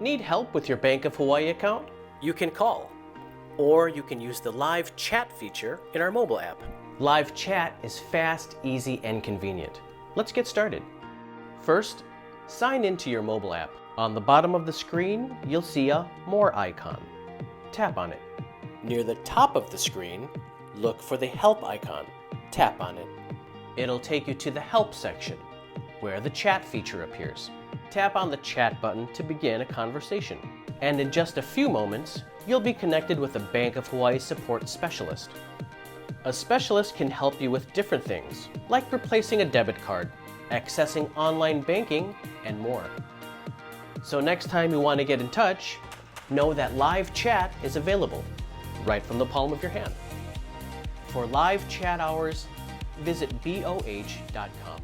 Need help with your Bank of Hawaii account? You can call, or you can use the live chat feature in our mobile app. Live chat is fast, easy, and convenient. Let's get started. First, sign into your mobile app. On the bottom of the screen, you'll see a More icon. Tap on it. Near the top of the screen, look for the Help icon. Tap on it. It'll take you to the Help section, where the chat feature appears. Tap on the chat button to begin a conversation. And in just a few moments, you'll be connected with a Bank of Hawaii support specialist. A specialist can help you with different things, like replacing a debit card, accessing online banking, and more. So next time you want to get in touch, know that live chat is available right from the palm of your hand. For live chat hours, visit boh.com.